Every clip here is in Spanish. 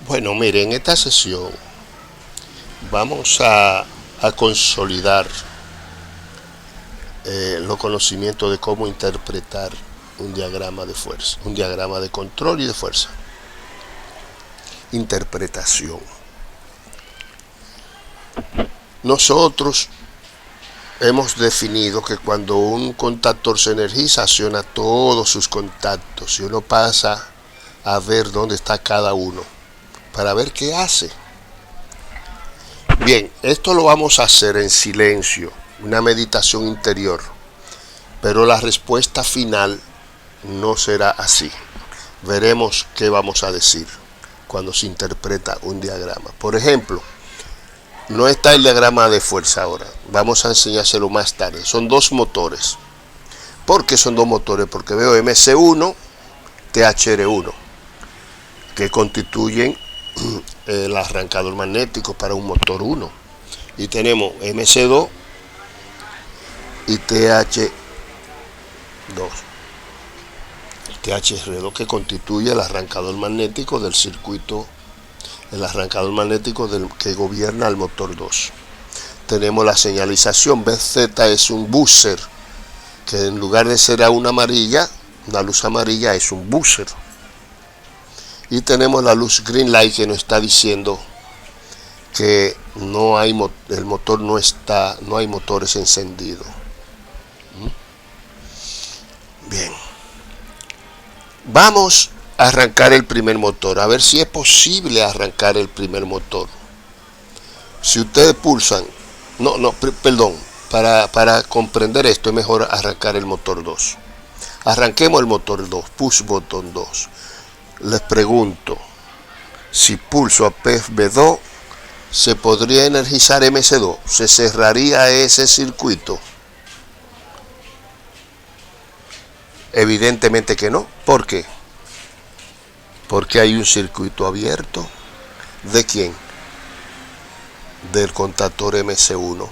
Bueno, mire, en esta sesión vamos a consolidar los conocimientos de cómo interpretar un diagrama de fuerza, un diagrama de control y de fuerza. Interpretación. Nosotros hemos definido que cuando un contactor se energiza, acciona todos sus contactos y uno pasa a ver dónde está cada uno para ver qué hace. Bien, esto lo vamos a hacer en silencio, una meditación interior, pero la respuesta final no será así. Veremos qué vamos a decir cuando se interpreta un diagrama. Por ejemplo, no está el diagrama de fuerza ahora, vamos a enseñárselo más tarde. Son dos motores. ¿Por qué son dos motores? Porque veo MC1, THR1, que constituyen el arrancador magnético para un motor 1. Y tenemos MC2 y TH2. THR2 que constituye el arrancador magnético del circuito, el arrancador magnético que gobierna el motor 2. Tenemos la señalización, BZ es un buzzer, que en lugar de ser una amarilla, una luz amarilla es un buzzer. Y tenemos la luz green light que nos está diciendo que no hay el motor no hay motores encendidos. Bien. Vamos a arrancar el primer motor, a ver si es posible arrancar el primer motor. Si ustedes pulsan, perdón, para comprender esto es mejor arrancar el motor 2. Arranquemos el motor 2, push button 2. Les pregunto, si pulso a PFB2, ¿se podría energizar MC2? ¿Se cerraría ese circuito? Evidentemente que no. ¿Por qué? Porque hay un circuito abierto. ¿De quién? Del contactor MC1.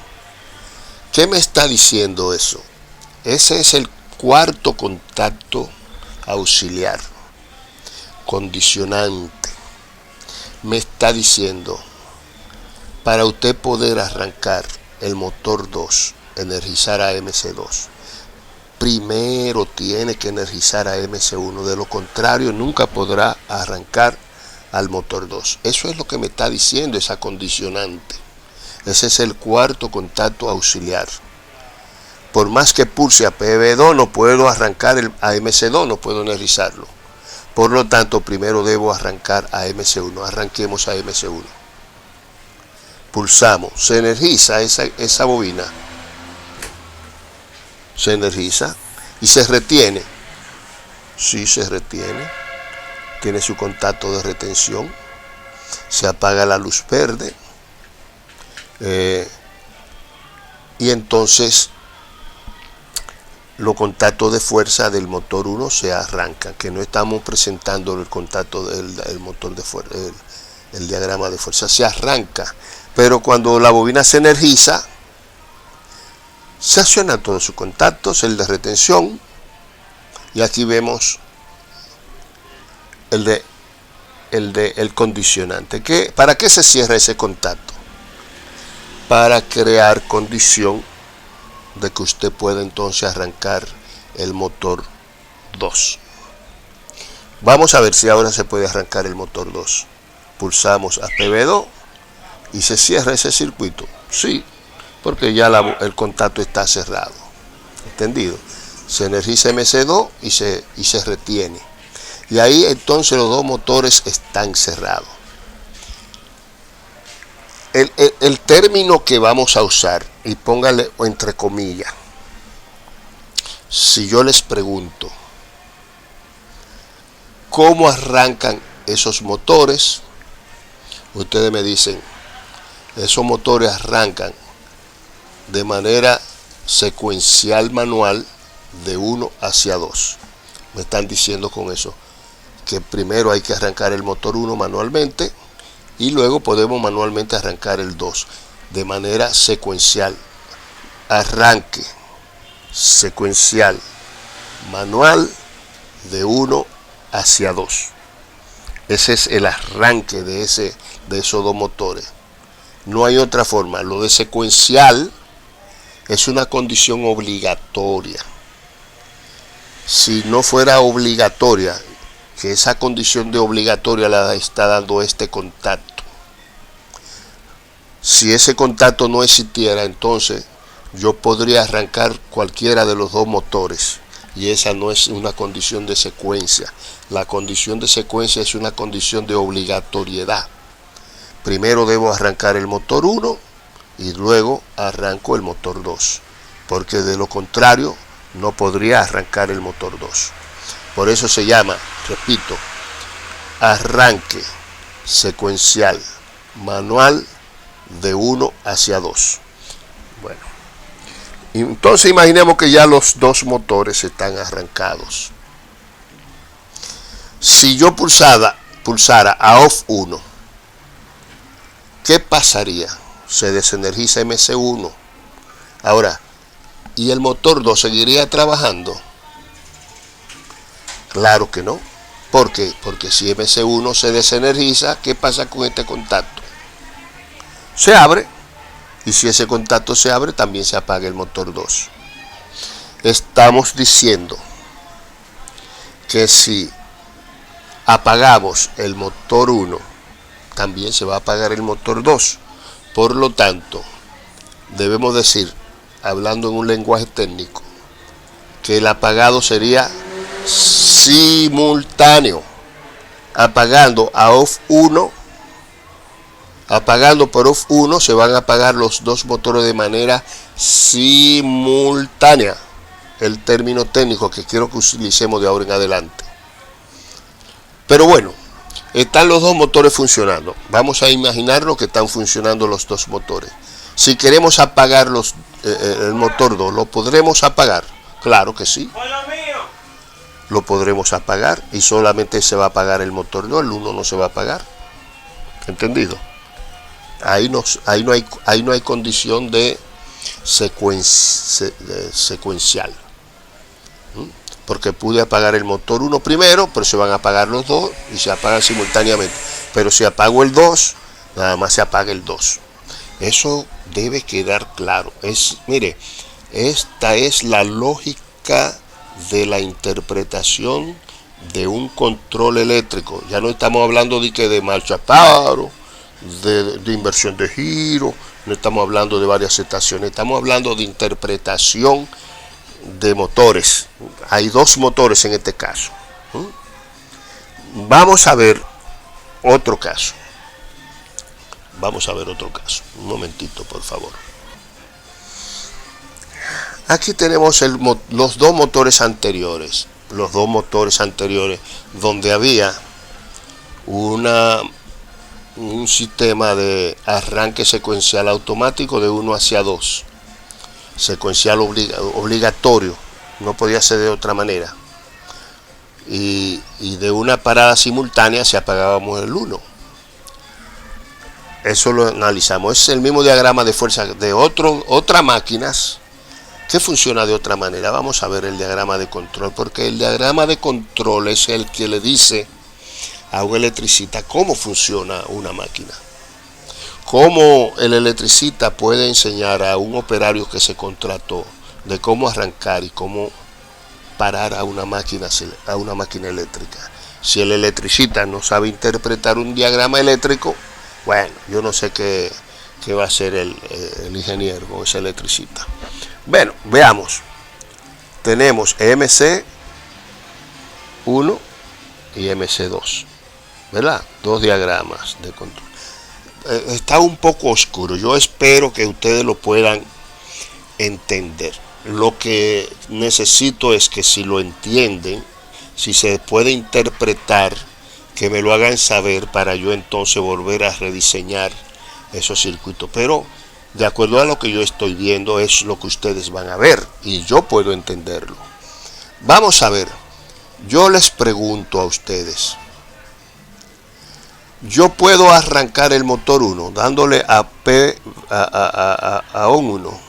¿Qué me está diciendo eso? Ese es el cuarto contacto auxiliar, condicionante. Me está diciendo, para usted poder arrancar el motor 2, energizar a MC2, primero tiene que energizar a MC1, de lo contrario nunca podrá arrancar al motor 2. Eso es lo que me está diciendo esa condicionante. Ese es el cuarto contacto auxiliar. Por más que pulse a PB2, no puedo arrancar a MC2, no puedo energizarlo. Por lo tanto, primero debo arrancar a MC1. Arranquemos a MC1. Pulsamos. Se energiza esa bobina. Se energiza y se retiene. Sí, se retiene. Tiene su contacto de retención. Se apaga la luz verde. Y entonces los contactos de fuerza del motor 1 se arrancan, que no estamos presentando el contacto del motor de fuerza, el diagrama de fuerza se arranca, pero cuando la bobina se energiza, se accionan todos sus contactos, el de retención, y aquí vemos el condicionante. ¿Para qué se cierra ese contacto? Para crear condición de que usted pueda entonces arrancar el motor 2. Vamos a ver si ahora se puede arrancar el motor 2. Pulsamos a PB2 y se cierra ese circuito. Sí, porque ya el contacto está cerrado. ¿Entendido? Se energiza MC2 y se retiene. Y ahí entonces los dos motores están cerrados. El término que vamos a usar, y póngale entre comillas, si yo les pregunto cómo arrancan esos motores, ustedes me dicen, esos motores arrancan de manera secuencial manual de 1 hacia 2. Me están diciendo con eso que primero hay que arrancar el motor 1 manualmente, y luego podemos manualmente arrancar el 2 de manera secuencial. Arranque secuencial manual de 1 hacia 2. Ese es el arranque de esos dos motores. No hay otra forma. Lo de secuencial es una condición obligatoria. Si no fuera obligatoria, que esa condición de obligatoria la está dando este contacto. Si ese contacto no existiera, entonces yo podría arrancar cualquiera de los dos motores. Y esa no es una condición de secuencia. La condición de secuencia es una condición de obligatoriedad. Primero debo arrancar el motor 1 y luego arranco el motor 2. Porque de lo contrario no podría arrancar el motor 2. Por eso se llama, repito, arranque secuencial manual de 1 hacia 2. Bueno. Entonces imaginemos que ya los dos motores están arrancados. Si yo pulsara a off 1, ¿qué pasaría? Se desenergiza MC1. Ahora, ¿y el motor 2 seguiría trabajando? Claro que no. ¿Por qué? Porque si MC1 se desenergiza, ¿qué pasa con este contacto? Se abre. Y si ese contacto se abre, también se apaga el motor 2. Estamos diciendo que si apagamos el motor 1, también se va a apagar el motor 2. Por lo tanto, debemos decir, hablando en un lenguaje técnico, que el apagado sería simultáneo. Apagando a off 1, apagando por off 1, se van a apagar los dos motores de manera simultánea. El término técnico que quiero que utilicemos de ahora en adelante. Pero bueno, están los dos motores funcionando. Vamos a imaginarnos que están funcionando los dos motores. Si queremos apagar el motor 2, ¿lo podremos apagar? Claro que sí. Lo podremos apagar y solamente se va a apagar el motor 2, el 1 no se va a apagar. ¿Entendido? Ahí no hay condición de secuencial. Porque pude apagar el motor 1 primero, pero se van a apagar los dos y se apagan simultáneamente. Pero si apago el 2, nada más se apaga el 2. Eso debe quedar claro. Mire, esta es la lógica de la interpretación de un control eléctrico. Ya no estamos hablando de marcha paro, de inversión de giro, no estamos hablando de varias estaciones, estamos hablando de interpretación de motores. Hay dos motores en este caso. Vamos a ver otro caso. Un momentito, por favor. Aquí tenemos los dos motores anteriores. Donde había un sistema de arranque secuencial automático de 1 hacia 2. Secuencial obligatorio. No podía ser de otra manera. Y de una parada simultánea si apagábamos el 1. Eso lo analizamos. Es el mismo diagrama de fuerza de otras máquinas que funciona de otra manera. Vamos a ver el diagrama de control, porque el diagrama de control es el que le dice a un electricista cómo funciona una máquina. Cómo el electricista puede enseñar a un operario que se contrató de cómo arrancar y cómo parar a una máquina eléctrica. Si el electricista no sabe interpretar un diagrama eléctrico, bueno, yo no sé qué va a hacer el ingeniero o ese electricista. Bueno, veamos. Tenemos MC1 y MC2, ¿verdad? Dos diagramas de control. Está un poco oscuro. Yo espero que ustedes lo puedan entender. Lo que necesito es que si lo entienden, si se puede interpretar, que me lo hagan saber para yo entonces volver a rediseñar esos circuitos. Pero de acuerdo a lo que yo estoy viendo es lo que ustedes van a ver y yo puedo entenderlo. Vamos a ver. Yo les pregunto a ustedes. Yo puedo arrancar el motor 1 dándole a ON 1.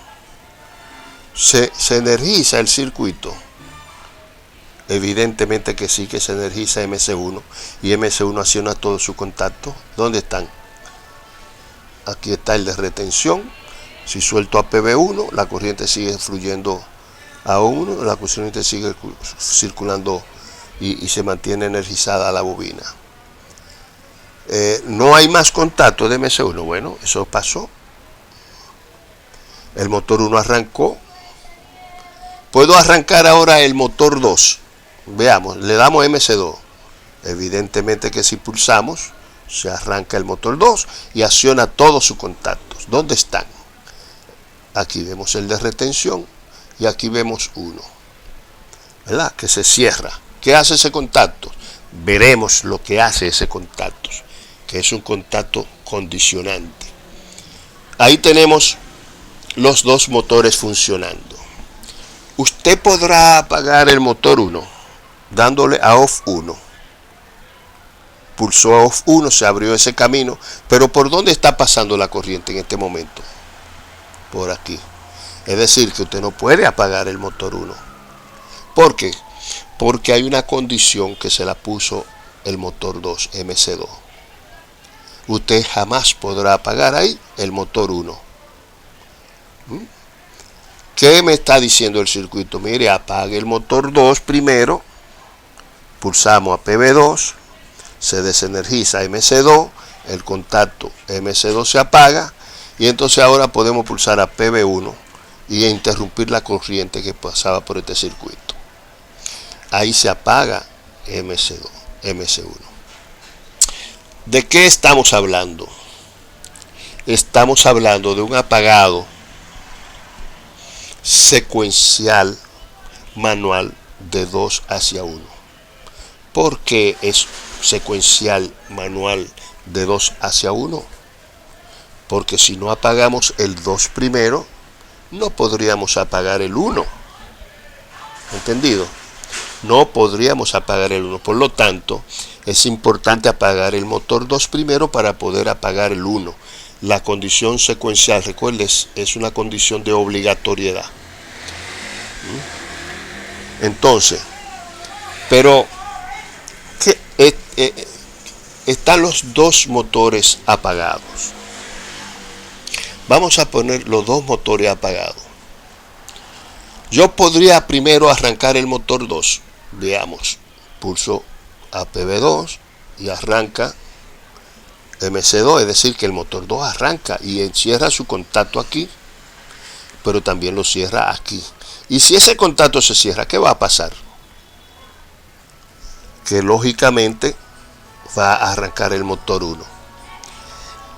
Se energiza el circuito. Evidentemente que sí, que se energiza MC1 y MC1 acciona todo su contacto. ¿Dónde están? Aquí está el de retención. Si suelto a PB1, la corriente sigue fluyendo a 1, la corriente sigue circulando y se mantiene energizada la bobina. No hay más contacto de MC1. Bueno, eso pasó. El motor 1 arrancó. Puedo arrancar ahora el motor 2. Veamos, le damos MC2. Evidentemente que si pulsamos, se arranca el motor 2 y acciona todos sus contactos. ¿Dónde están? Aquí vemos el de retención y aquí vemos uno, ¿verdad? Que se cierra. ¿Qué hace ese contacto? Veremos lo que hace ese contacto, que es un contacto condicionante. Ahí tenemos los dos motores funcionando. Usted podrá apagar el motor 1 dándole a off 1. Pulsó a off 1, se abrió ese camino, pero ¿por dónde está pasando la corriente en este momento? Por aquí. Es decir, que usted no puede apagar el motor 1. ¿Por qué? Porque hay una condición que se la puso el motor 2, MC2. Usted jamás podrá apagar ahí el motor 1. ¿Qué me está diciendo el circuito? Mire, apague el motor 2 primero. Pulsamos a PB2. Se desenergiza MC2. El contacto MC2 se apaga. Y entonces ahora podemos pulsar a PB1 y interrumpir la corriente que pasaba por este circuito. Ahí se apaga MC1. ¿De qué estamos hablando? Estamos hablando de un apagado secuencial manual de 2 hacia 1. ¿Por qué es secuencial manual de 2 hacia 1? Porque si no apagamos el 2 primero, no podríamos apagar el 1. ¿Entendido? No podríamos apagar el 1. Por lo tanto, es importante apagar el motor 2 primero para poder apagar el 1. La condición secuencial, recuerdes, es una condición de obligatoriedad. Entonces, pero están los dos motores apagados. Vamos a poner los dos motores apagados. Yo podría primero arrancar el motor 2. Veamos, pulso a PB2 y arranca MC2, es decir, que el motor 2 arranca y encierra su contacto aquí, pero también lo cierra aquí. Y si ese contacto se cierra, ¿qué va a pasar? Que lógicamente va a arrancar el motor 1.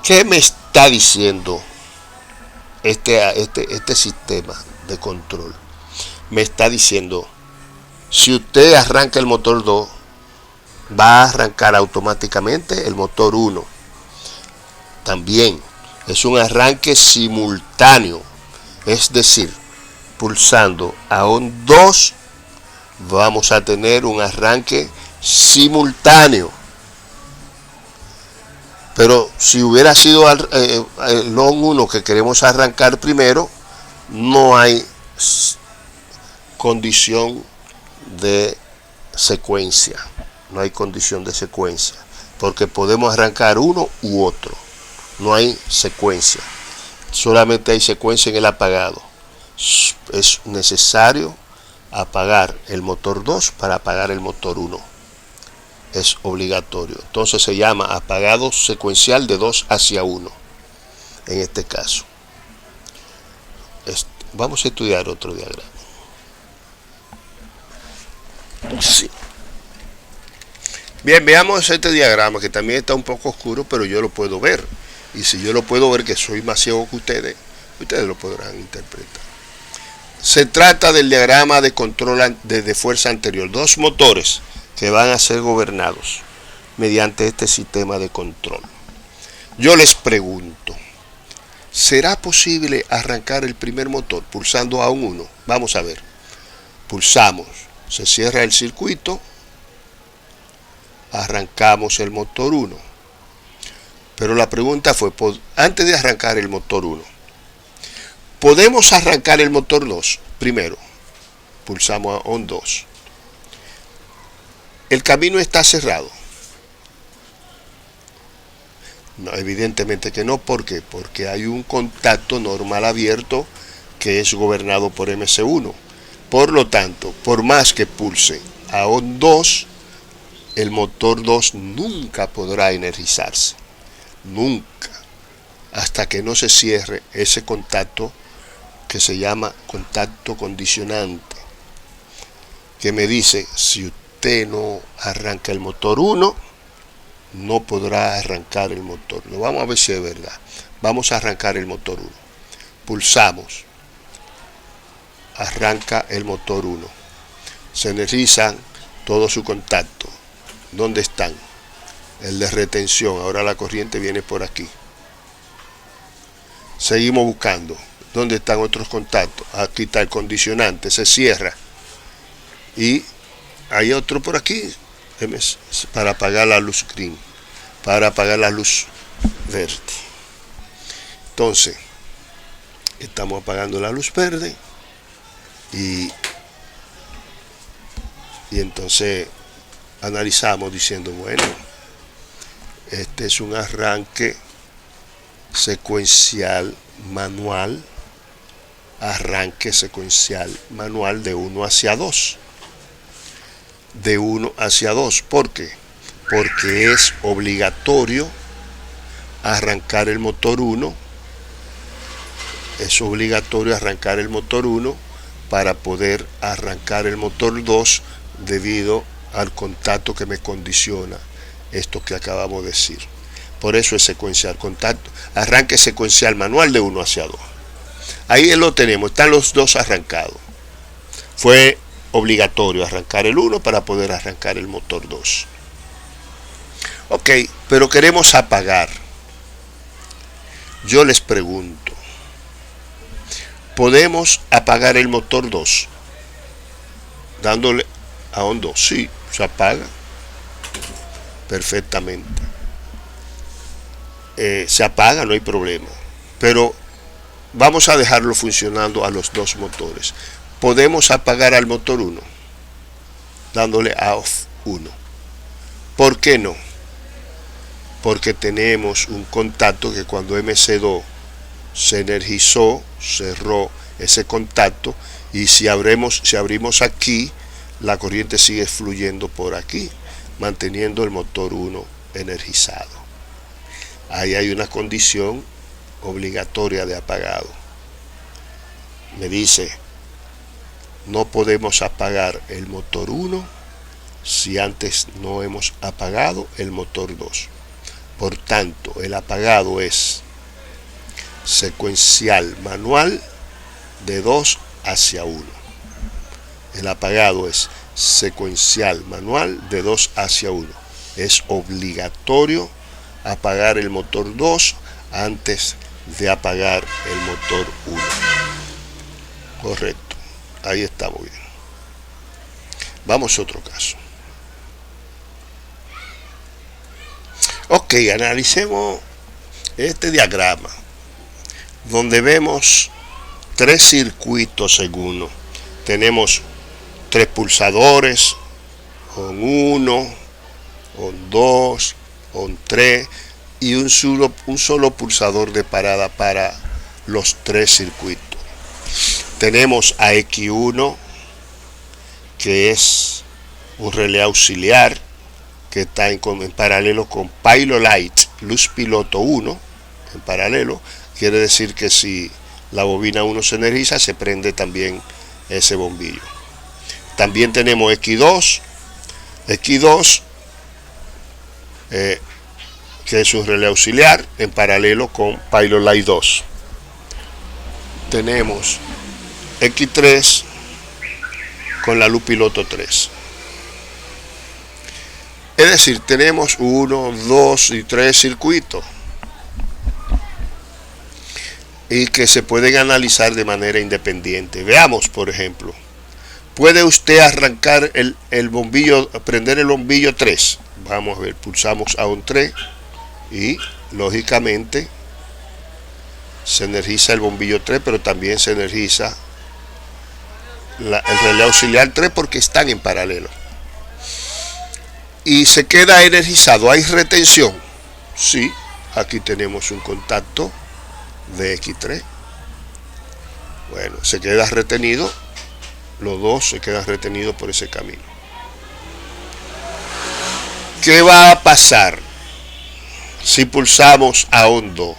¿Qué me está diciendo este sistema de control? Me está diciendo, si usted arranca el motor 2, va a arrancar automáticamente el motor 1. También es un arranque simultáneo, es decir, pulsando a un 2 vamos a tener un arranque simultáneo. Pero si hubiera sido el long 1 que queremos arrancar primero, no hay condición de secuencia. No hay condición de secuencia, porque podemos arrancar uno u otro. No hay secuencia, solamente hay secuencia en el apagado. Es necesario apagar el motor 2 para apagar el motor 1. Es obligatorio. Entonces se llama apagado secuencial de 2 hacia 1. En este caso. Vamos a estudiar otro diagrama. Sí. Bien, veamos este diagrama que también está un poco oscuro, pero yo lo puedo ver. Y si yo lo puedo ver, que soy más ciego que ustedes lo podrán interpretar. Se trata del diagrama de control de fuerza anterior. Dos motores que van a ser gobernados mediante este sistema de control. Yo les pregunto, ¿será posible arrancar el primer motor pulsando a un 1? Vamos a ver. Pulsamos, se cierra el circuito, arrancamos el motor 1. Pero la pregunta fue, antes de arrancar el motor 1, ¿podemos arrancar el motor 2? Primero, pulsamos a on 2. el camino está cerrado. No, evidentemente que no. ¿Por qué? Porque hay un contacto normal abierto que es gobernado por MC1. Por lo tanto, por más que pulse a ON 2, el motor 2 nunca podrá energizarse. Nunca. Hasta que no se cierre ese contacto que se llama contacto condicionante, que me dice, si usted no arranca el motor 1, no podrá arrancar el motor. Lo vamos a ver si es verdad. Vamos a arrancar el motor 1. Pulsamos. Arranca el motor 1. Se energizan todo su contacto. ¿Dónde están? El de retención. Ahora la corriente viene por aquí. Seguimos buscando. ¿Dónde están otros contactos? Aquí está el condicionante. Se cierra. Y hay otro por aquí para apagar la luz green, para apagar la luz verde. Entonces, estamos apagando la luz verde y entonces analizamos diciendo, bueno, este es un arranque secuencial manual, de 1 hacia 2. De 1 hacia 2. ¿Por qué? Porque es obligatorio arrancar el motor 1. Es obligatorio arrancar el motor 1 para poder arrancar el motor 2 debido al contacto que me condiciona esto que acabamos de decir. Por eso es secuencial, contacto, arranque secuencial manual de 1 hacia 2. Ahí lo tenemos, están los dos arrancados. Fue obligatorio arrancar el 1 para poder arrancar el motor 2. Ok, pero queremos apagar. Yo les pregunto, ¿podemos apagar el motor 2 dándole a ON 2? Sí, se apaga perfectamente. Se apaga, no hay problema. Pero vamos a dejarlo funcionando a los dos motores. Podemos apagar al motor 1 dándole a OFF 1. ¿Por qué no? Porque tenemos un contacto que cuando MC2 se energizó, cerró ese contacto, y si abrimos aquí, la corriente sigue fluyendo por aquí, manteniendo el motor 1 energizado. Ahí hay una condición obligatoria de apagado. Me dice, no podemos apagar el motor 1 si antes no hemos apagado el motor 2. Por tanto, el apagado es secuencial manual de 2 hacia 1. El apagado es secuencial manual de 2 hacia 1. Es obligatorio apagar el motor 2 antes de apagar el motor 1. Correcto. Ahí estamos bien. Vamos a otro caso. Ok, analicemos este diagrama donde vemos 3 circuitos en uno. Tenemos 3 pulsadores, ON 1, ON 2, ON 3 y un solo pulsador de parada para los 3 circuitos. Tenemos a X1, que es un relé auxiliar que está en paralelo con Pilot Light, luz piloto 1, en paralelo. Quiere decir que si la bobina 1 se energiza, se prende también ese bombillo. También tenemos X2, que es un relé auxiliar en paralelo con Pilot Light 2. Tenemos X3 con la luz piloto 3. Es decir, tenemos 1, 2 y 3 circuitos y que se pueden analizar de manera independiente. Veamos, por ejemplo, ¿puede usted arrancar el bombillo, prender el bombillo 3? Vamos a ver, pulsamos a ON 3 y lógicamente se energiza el bombillo 3, pero también se energiza el relé auxiliar 3 porque están en paralelo. y se queda energizado. ¿Hay retención? Sí, aquí tenemos un contacto de X3. Bueno, se queda retenido, los dos se quedan retenidos por ese camino. ¿Qué va a pasar si pulsamos a hondo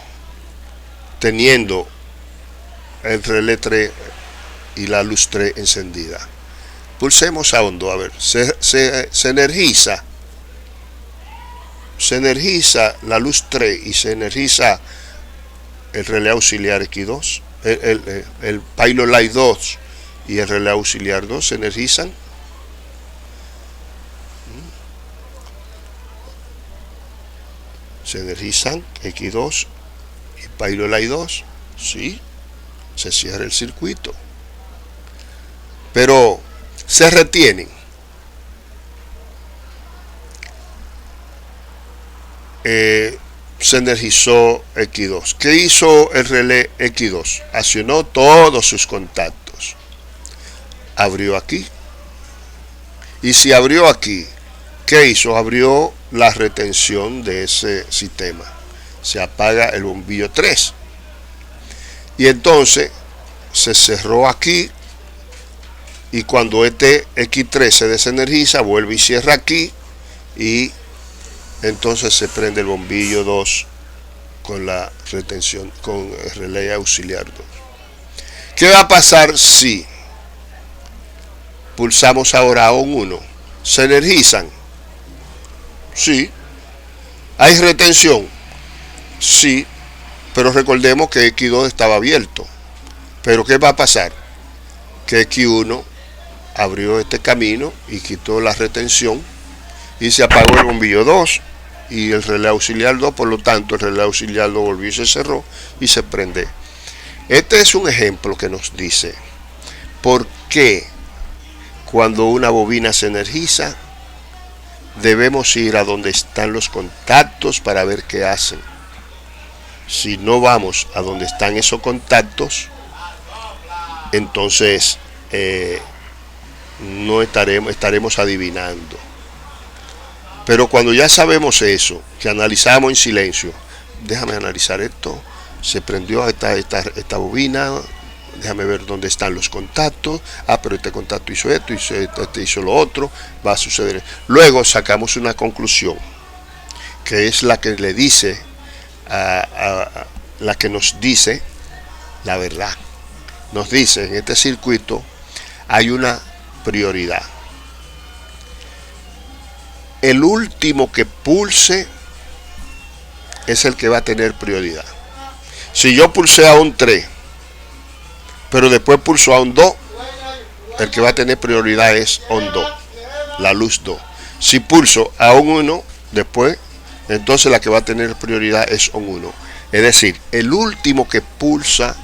teniendo el relé 3 y la luz 3 encendida? Pulsemos a hondo, a ver, se energiza la luz 3 y se energiza el relé auxiliar X2, el Pilot Light 2 y el relé auxiliar 2 se energizan. Se energizan X2 y Pilot Light 2, sí, se cierra el circuito, pero se retienen. Se energizó X2. ¿Qué hizo el relé X2? Accionó todos sus contactos. Abrió aquí. Y si abrió aquí, ¿qué hizo? Abrió la retención de ese sistema. Se apaga el bombillo 3. Y entonces se cerró aquí. Y cuando este X3 se desenergiza, vuelve y cierra aquí. Y entonces se prende el bombillo 2 con la retención, con el relé auxiliar 2. ¿Qué va a pasar si pulsamos ahora a ON 1? ¿Se energizan? Sí. ¿Hay retención? Sí. Pero recordemos que X2 estaba abierto. ¿Pero qué va a pasar? Que X1 abrió este camino y quitó la retención y se apagó el bombillo 2 y el relé auxiliar 2, por lo tanto el relé auxiliar 2 volvió y se cerró y se prende. Este es un ejemplo que nos dice por qué cuando una bobina se energiza debemos ir a donde están los contactos para ver qué hacen. Si no vamos a donde están esos contactos, entonces no estaremos adivinando. Pero cuando ya sabemos eso, que analizamos en silencio, déjame analizar esto, se prendió esta bobina, déjame ver dónde están los contactos, pero este contacto hizo esto, este hizo lo otro, va a suceder. Luego sacamos una conclusión, que es la que le dice, la que nos dice la verdad. Nos dice, en este circuito hay una prioridad. El último que pulse es el que va a tener prioridad. Si yo pulsé a un 3, pero después pulso a un 2, el que va a tener prioridad es ON 2, la luz 2. Si pulso a un 1 después, entonces la que va a tener prioridad es ON 1. Es decir, el último que pulsa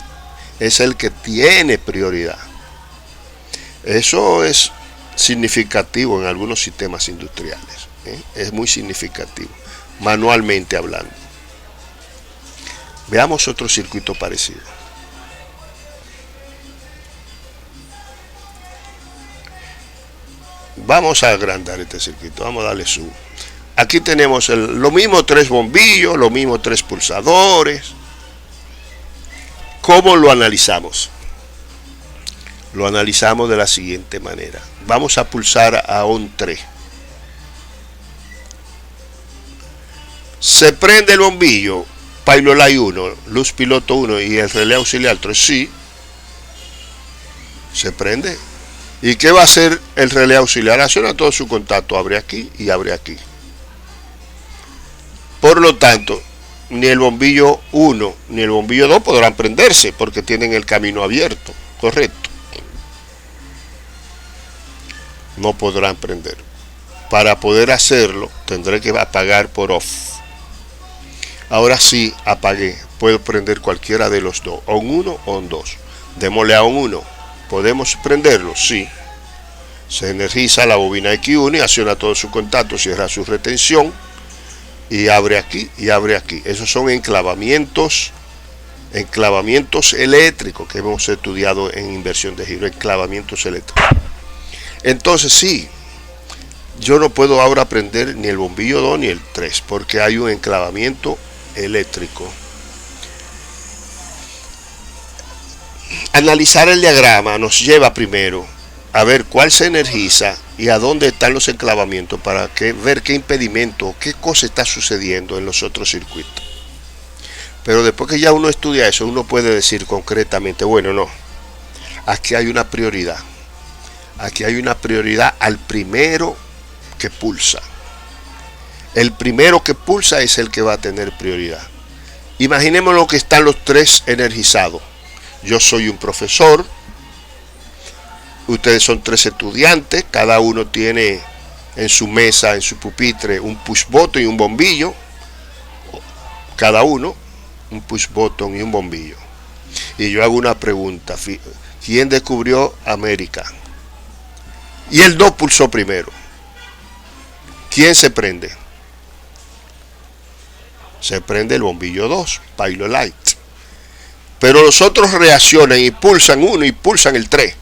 es el que tiene prioridad. Eso es significativo en algunos sistemas industriales. Es muy significativo, manualmente hablando. Veamos otro circuito parecido. Vamos a agrandar este circuito, vamos a darle zoom. Aquí tenemos lo mismo 3 bombillos, lo mismo 3 pulsadores. ¿Cómo lo analizamos? Lo analizamos de la siguiente manera. Vamos a pulsar a ON 3. Se prende el bombillo Pilot Light 1, luz piloto 1 y el relé auxiliar 3. Sí, se prende. ¿Y qué va a hacer el relé auxiliar? Acciona todo su contacto, abre aquí y abre aquí. Por lo tanto, ni el bombillo 1 ni el bombillo 2 podrán prenderse porque tienen el camino abierto, correcto. No podrán prender. Para poder hacerlo, tendré que apagar por off. Ahora sí, apagué. Puedo prender cualquiera de los dos, ON 1 o ON 2. Démosle a ON 1. ¿Podemos prenderlo? Sí. Se energiza la bobina X1 y acciona todo su contacto, cierra su retención y abre aquí y abre aquí. Esos son enclavamientos eléctricos que hemos estudiado en inversión de giro, enclavamientos eléctricos. Entonces sí, yo no puedo ahora prender ni el bombillo 2 ni el 3 porque hay un enclavamiento eléctrico. Analizar el diagrama nos lleva primero a ver cuál se energiza y a dónde están los enclavamientos para ver qué impedimento, qué cosa está sucediendo en los otros circuitos. Pero después que ya uno estudia eso, uno puede decir concretamente, bueno, no, aquí hay una prioridad. Aquí hay una prioridad al primero que pulsa. El primero que pulsa es el que va a tener prioridad. Imaginémonos que están los tres energizados. Yo soy un profesor, ustedes son tres estudiantes, cada uno tiene en su mesa, en su pupitre, un push button y un bombillo, cada uno un push button y un bombillo. Y yo hago una pregunta, ¿quién descubrió América? Y el 2 pulsó primero. ¿Quién se prende? Se prende el bombillo 2, Pilot Light. Pero los otros reaccionan y pulsan uno y pulsan el 3.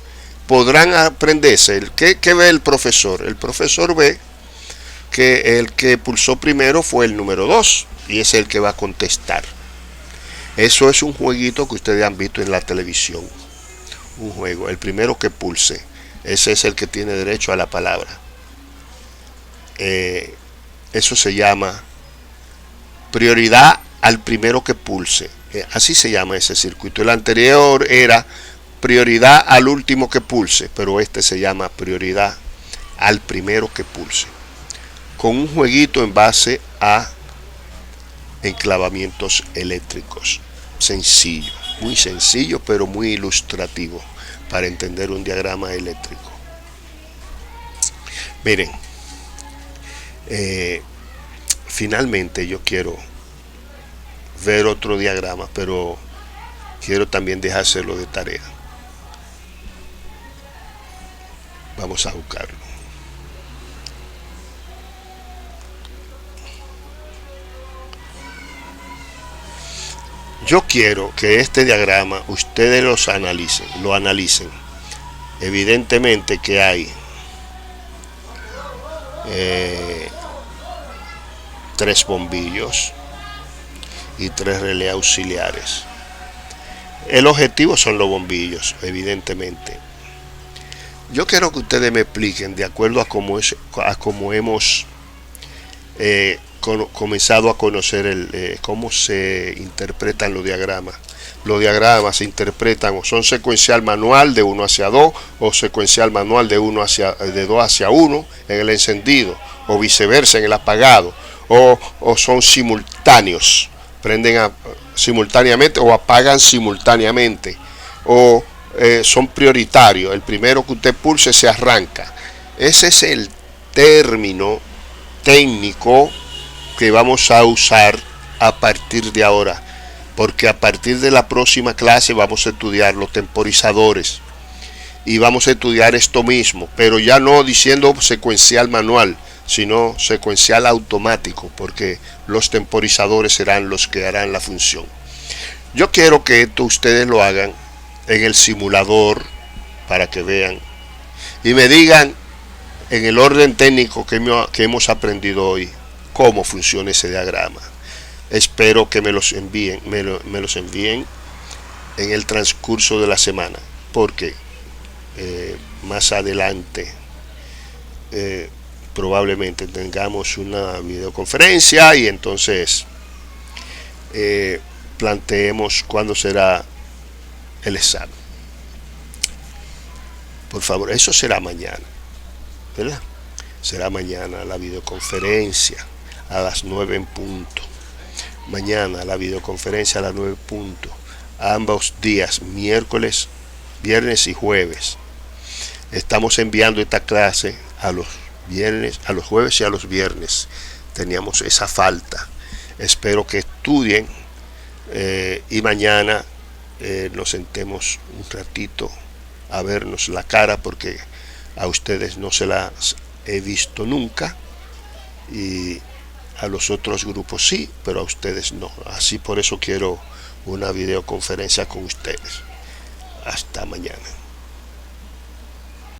Podrán aprenderse. ¿Qué ve el profesor? El profesor ve que el que pulsó primero fue el número 2 y es el que va a contestar. Eso es un jueguito que ustedes han visto en la televisión. Un juego. El primero que pulse, ese es el que tiene derecho a la palabra. Eso se llama prioridad al primero que pulse. Así se llama ese circuito. El anterior era prioridad al último que pulse, pero este se llama prioridad al primero que pulse. Con un jueguito en base a enclavamientos eléctricos. Sencillo, muy sencillo, pero muy ilustrativo para entender un diagrama eléctrico. Miren, finalmente yo quiero ver otro diagrama, pero quiero también dejárselo de tarea. Vamos a buscarlo. Yo quiero que este diagrama ustedes lo analicen. Evidentemente que hay tres bombillos y tres relés auxiliares. El objetivo son los bombillos, evidentemente. Yo quiero que ustedes me expliquen, de acuerdo a cómo hemos comenzado a conocer cómo se interpretan los diagramas. Los diagramas se interpretan o son secuencial manual de 1 hacia 2 o secuencial manual de 2 hacia 1 en el encendido o viceversa en el apagado o son simultáneos, prenden simultáneamente o apagan simultáneamente o son prioritarios. El primero que usted pulse se arranca. Ese es el término técnico que vamos a usar a partir de ahora, porque a partir de la próxima clase vamos a estudiar los temporizadores y vamos a estudiar esto mismo, pero ya no diciendo secuencial manual, sino secuencial automático, porque los temporizadores serán los que harán la función. Yo quiero que esto ustedes lo hagan en el simulador para que vean y me digan en el orden técnico que hemos aprendido hoy cómo funciona ese diagrama. Espero que me los envíen en el transcurso de la semana, porque más adelante probablemente tengamos una videoconferencia y entonces planteemos cuándo será el examen. Por favor, eso será mañana, ¿verdad? Será mañana la videoconferencia a las 9 en punto. Mañana la videoconferencia a las 9 en punto. Ambos días, miércoles, viernes y jueves. Estamos enviando esta clase a los viernes, a los jueves y a los viernes. Teníamos esa falta. Espero que estudien y mañana nos sentemos un ratito a vernos la cara, porque a ustedes no se las he visto nunca y a los otros grupos sí, pero a ustedes no. Así por eso quiero una videoconferencia con ustedes. Hasta mañana.